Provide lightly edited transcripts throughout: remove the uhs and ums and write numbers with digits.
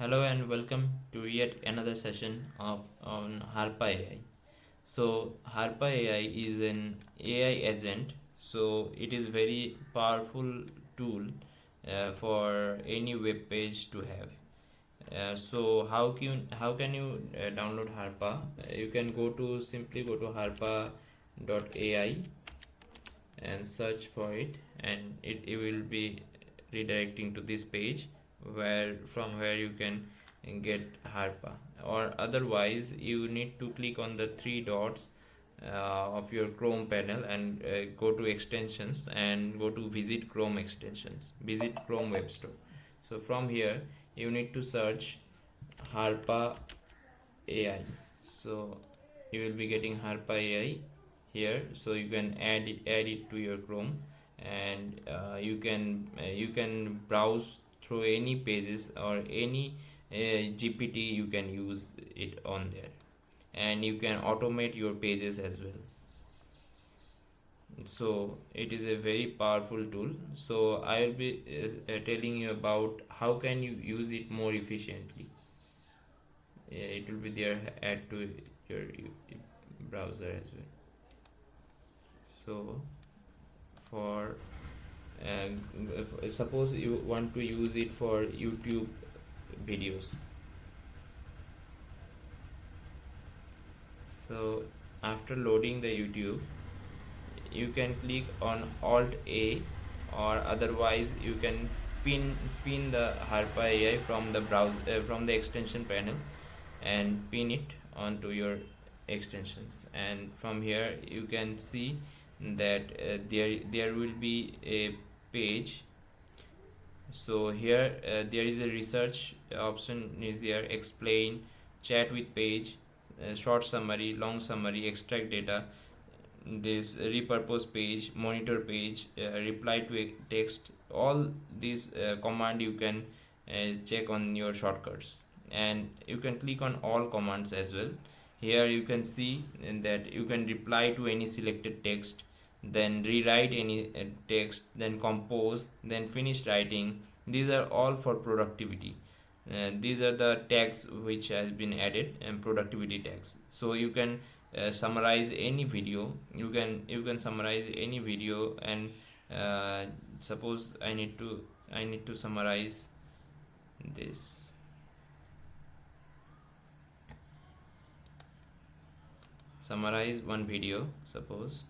Hello and welcome to yet another session of on Harpa AI. So Harpa AI is an AI agent. So it is very powerful tool for any web page to have. So how can you download Harpa? You can simply go to harpa.ai and search for it, and it will be redirecting to this page where you can get Harpa. Or otherwise you need to click on the three dots of your Chrome panel and go to extensions and go to visit Chrome extensions, visit Chrome web store. So from here you need to search Harpa AI. So you will be getting Harpa AI here, so you can add it to your Chrome, and you can browse through any pages or any GPT. You can use it on there, and you can automate your pages as well. So it is a very powerful tool. So I will be telling you about how can you use it more efficiently. It will be there add to your browser as well. So for suppose you want to use it for YouTube videos. So after loading the YouTube, you can click on Alt A, or otherwise you can pin the Harpa AI from the from the extension panel, and pin it onto your extensions. And from here you can see that there will be a page. So here there is a research option is there, explain, chat with page, short summary, long summary, extract data, this repurpose page, monitor page, reply to a text. All these command you can check on your shortcuts, and you can click on all commands as well. Here you can see that you can reply to any selected text, then rewrite any text, then compose, then finish writing. These are all for productivity. These are the tags which has been added, and productivity tags. So you can summarize any video. You can summarize any video, and suppose I need to summarize this. Summarize one video, suppose.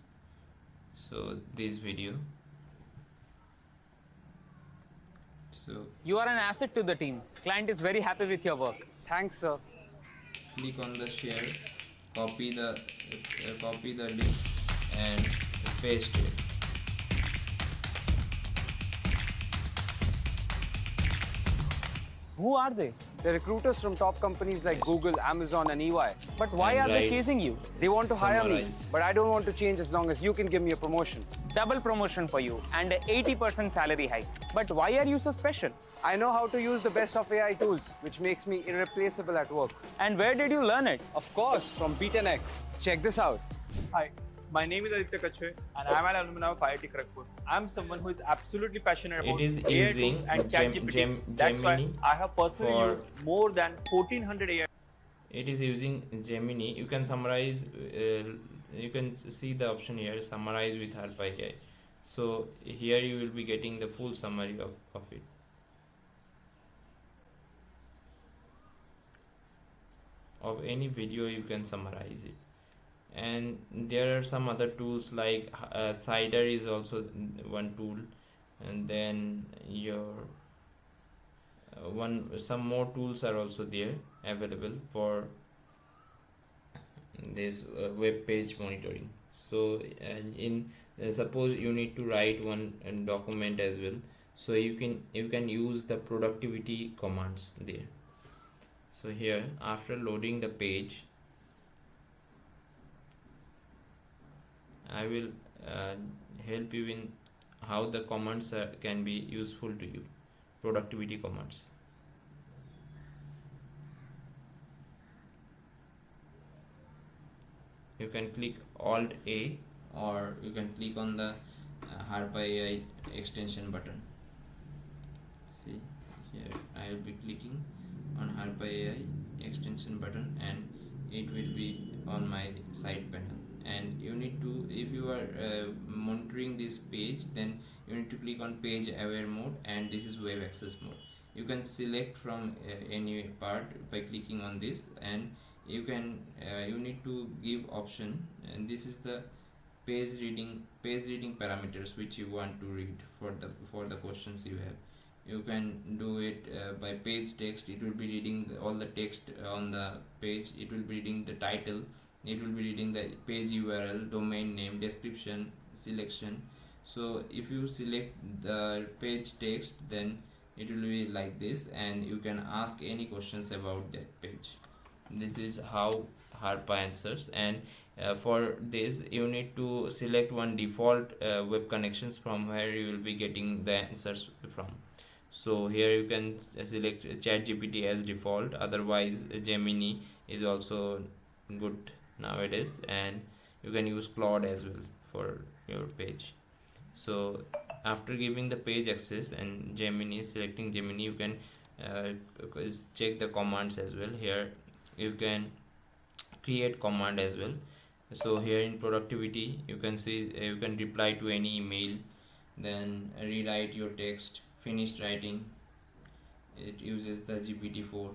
So this video. So You are an asset to the team. Client is very happy with your work. Thanks, sir. click on the share, copy the link and paste it. Who are they? They're recruiters from top companies like Google, Amazon, and EY. But why And are they write chasing you? They want to hire me, Summarize. but I don't want to change as long as you can give me a promotion. Double promotion for you and a 80% salary hike. But why are you so special? I know how to use the best of AI tools, which makes me irreplaceable at work. And where did you learn it? Of course, from B10X. Check this out. Hi, my name is Aditya Kachwe and I'm an alumni of IIT Kharagpur. I'm someone who is absolutely passionate about It is AI using tools and ChatGPT. That's why Gemini I have personally for- used more than 1400 AI. It is using Gemini. You can summarize. You can see the option here, summarize with Harpa AI. So here you will be getting the full summary of it. Of any video you can summarize it. And there are some other tools like Cider is also one tool, and then your some more tools are also there available for this web page monitoring. So in suppose you need to write one document as well, so you can use the productivity commands there. So here after loading the page, I will help you in how the commands can be useful to you, productivity commands. You can click Alt A, or you can click on the Harpa AI extension button. See here I will be clicking on Harpa AI extension button, and it will be on my side panel. And you need to, if you are monitoring this page, then you need to click on page aware mode, and this is web access mode. You can select from any part by clicking on this, and you need to give option, and this is the page reading parameters which you want to read for the questions you have. You can do it by page text. It will be reading all the text on the page. It will be reading the title. It will be reading the page URL, domain name, description, selection. So if you select the page text, then it will be like this, and you can ask any questions about that page. This is how Harpa answers. And for this you need to select one default web connections from where you will be getting the answers from. So here you can select ChatGPT as default, otherwise Gemini is also good nowadays, and you can use Claude as well for your page. So after giving the page access and Gemini, selecting Gemini, you can uh, check the commands as well. Here you can create command as well. So here in productivity you can see you can reply to any email, then rewrite your text, finished writing. It uses the GPT-4.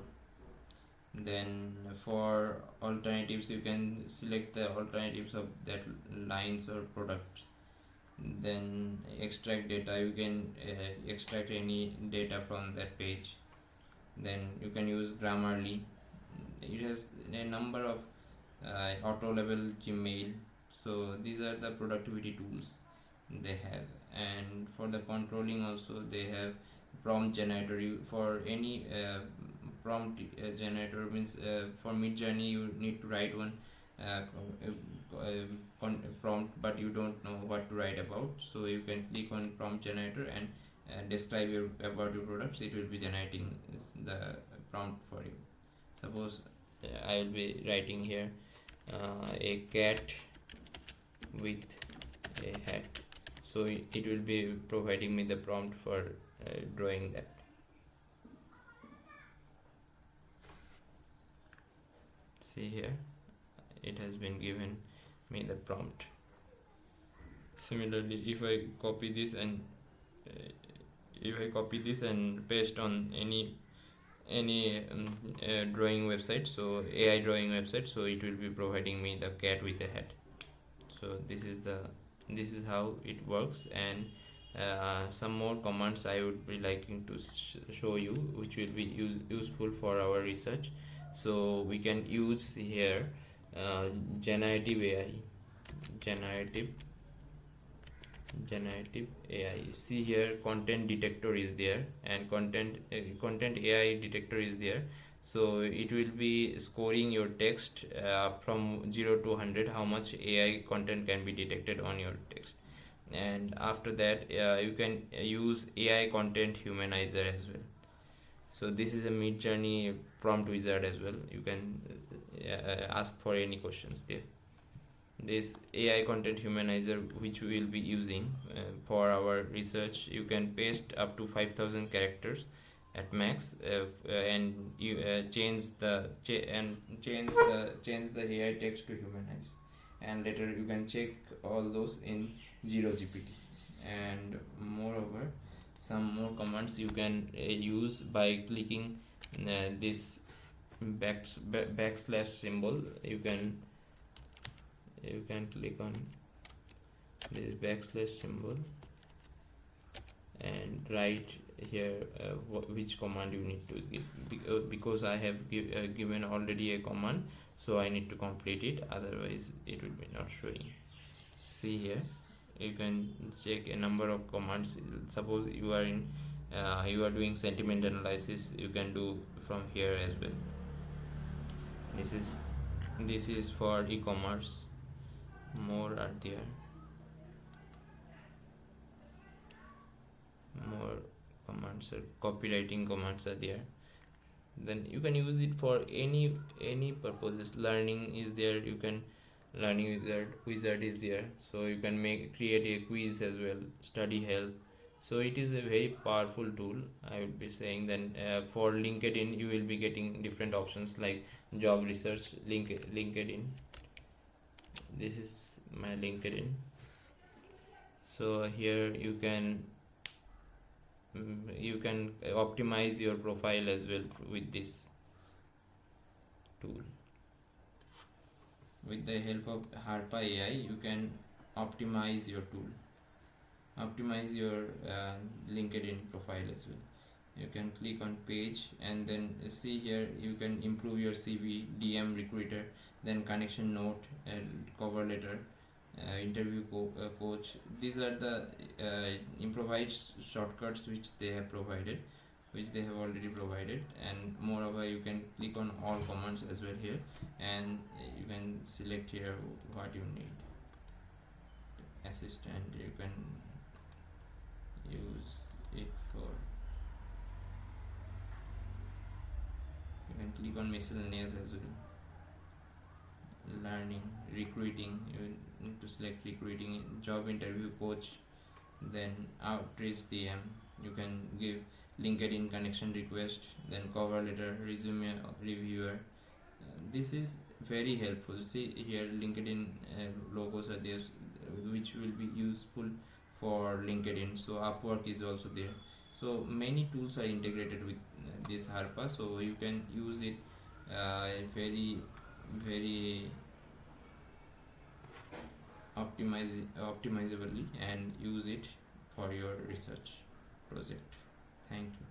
Then for alternatives you can select the alternatives of that lines or product. Then extract data, you can extract any data from that page. Then you can use Grammarly. It has a number of auto level Gmail. So these are the productivity tools they have. And for the controlling also they have prompt generator. You for any prompt generator means for mid journey you need to write one prompt, but you don't know what to write about, so you can click on prompt generator and describe about your products. It will be generating the prompt for you. Suppose I will be writing here a cat with a hat, so it will be providing me the prompt for drawing that. See here, it has been given me the prompt. Similarly, if I copy this and paste on any drawing website, so AI drawing website, so it will be providing me the cat with a hat. So this is how it works. And some more commands I would be liking to show you, which will be useful for our research. So we can use here generative AI. Generative AI. See here, content detector is there, and content AI detector is there. So it will be scoring your text from 0 to 100, how much AI content can be detected on your text. And after that you can use AI content humanizer as well. So this is a mid journey prompt wizard as well. You can ask for any questions there. This AI content humanizer, which we will be using for our research, you can paste up to 5000 characters at max, and you change the AI text to humanize, and later you can check all those in Zero GPT. And moreover, some more commands you can use by clicking this backslash symbol. You can click on this backslash symbol and write here which command you need to give, because I have given already a command, so I need to complete it, otherwise it will be not showing. See here, you can check a number of commands. Suppose you are doing sentiment analysis, you can do from here as well. This is for e-commerce. More are there, more commands are copywriting commands are there. Then you can use it for any purposes. Learning is there, you can learning wizard is there, so you can create a quiz as well. Study help, So it is a very powerful tool, I would be saying. Then for LinkedIn you will be getting different options like job research. LinkedIn, this is my LinkedIn. So here you can optimize your profile as well with this tool. With the help of Harpa AI you can optimize your tool, optimize your LinkedIn profile as well. You can click on page and then see here you can improve your CV, DM recruiter, then connection note and cover letter, interview coach. These are the improvised shortcuts which they have provided, which they have already provided. And moreover you can click on all commands as well here, and you can select here what you need. Assistant, you can use it for, you can click on miscellaneous as well. Learning, recruiting, you need to select recruiting, job interview coach, then outreach DM, you can give LinkedIn connection request, then cover letter, resume reviewer. This is very helpful. See here LinkedIn logos are there, which will be useful for LinkedIn. So Upwork is also there. So many tools are integrated with this Harpa, so you can use it very optimizably and use it for your research project. Thank you.